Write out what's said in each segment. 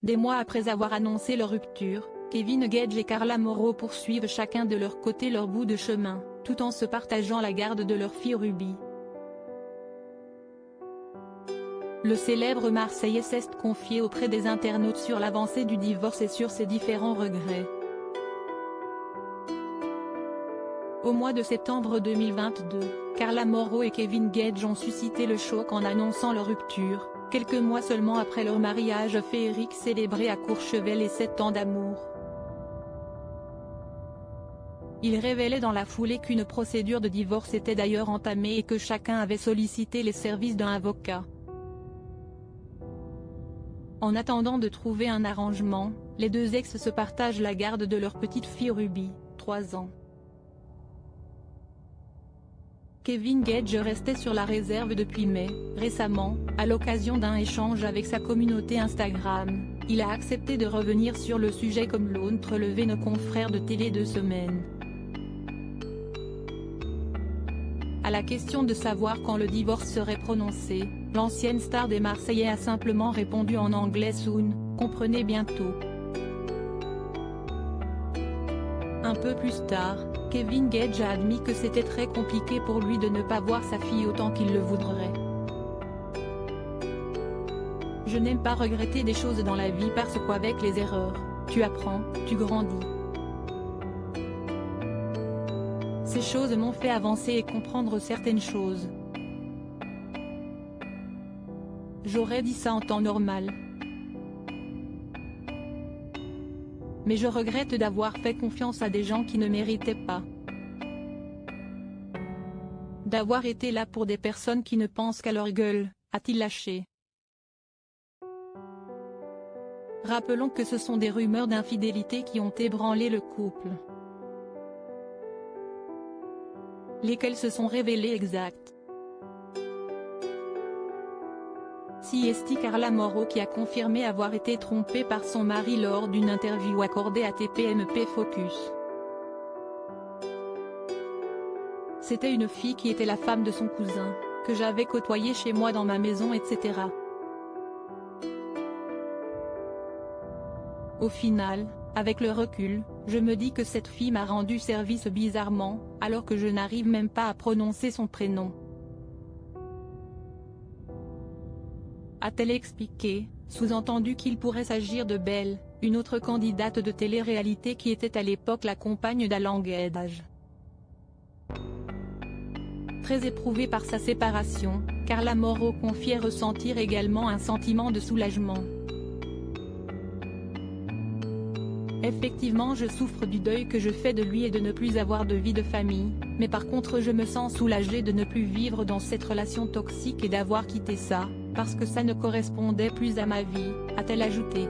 Des mois après avoir annoncé leur rupture, Kevin Gage et Carla Morrow poursuivent chacun de leur côté leur bout de chemin, tout en se partageant la garde de leur fille Ruby. Le célèbre Marseillais s'est confié auprès des internautes sur l'avancée du divorce et sur ses différents regrets. Au mois de septembre 2022, Carla Morrow et Kevin Gage ont suscité le choc en annonçant leur rupture, quelques mois seulement après leur mariage féerique célébré à Courchevel et 7 ans d'amour. Ils révélaient dans la foulée qu'une procédure de divorce était d'ailleurs entamée et que chacun avait sollicité les services d'un avocat. En attendant de trouver un arrangement, les deux ex se partagent la garde de leur petite fille Ruby, 3 ans. Kevin Gage restait sur la réserve depuis mai. Récemment, à l'occasion d'un échange avec sa communauté Instagram, il a accepté de revenir sur le sujet comme l'ont relevé nos confrères de Télé 2 Semaines. À la question de savoir quand le divorce serait prononcé, l'ancienne star des Marseillais a simplement répondu en anglais soon, comprenez bientôt. Un peu plus tard, Kevin Gage a admis que c'était très compliqué pour lui de ne pas voir sa fille autant qu'il le voudrait. Je n'aime pas regretter des choses dans la vie parce qu'avec les erreurs, tu apprends, tu grandis. Ces choses m'ont fait avancer et comprendre certaines choses. J'aurais dit ça en temps normal. Mais je regrette d'avoir fait confiance à des gens qui ne méritaient pas. D'avoir été là pour des personnes qui ne pensent qu'à leur gueule, a-t-il lâché. Rappelons que ce sont des rumeurs d'infidélité qui ont ébranlé le couple. Lesquelles se sont révélées exactes. C'est Carla Morrow qui a confirmé avoir été trompée par son mari lors d'une interview accordée à TPMP Focus. C'était une fille qui était la femme de son cousin, que j'avais côtoyée chez moi dans ma maison etc. Au final, avec le recul, je me dis que cette fille m'a rendu service bizarrement, alors que je n'arrive même pas à prononcer son prénom. A-t-elle expliqué, sous-entendu qu'il pourrait s'agir de Belle, une autre candidate de télé-réalité qui était à l'époque la compagne d'Alan Gage. Très éprouvée par sa séparation, Carla Morrow confiait ressentir également un sentiment de soulagement. Effectivement je souffre du deuil que je fais de lui et de ne plus avoir de vie de famille, mais par contre je me sens soulagée de ne plus vivre dans cette relation toxique et d'avoir quitté ça, parce que ça ne correspondait plus à ma vie, a-t-elle ajouté.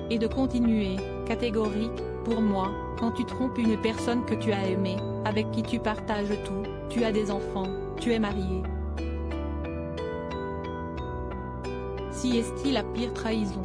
Et de continuer, catégorique, pour moi, quand tu trompes une personne que tu as aimée, avec qui tu partages tout, tu as des enfants, tu es marié. Si est-il la pire trahison?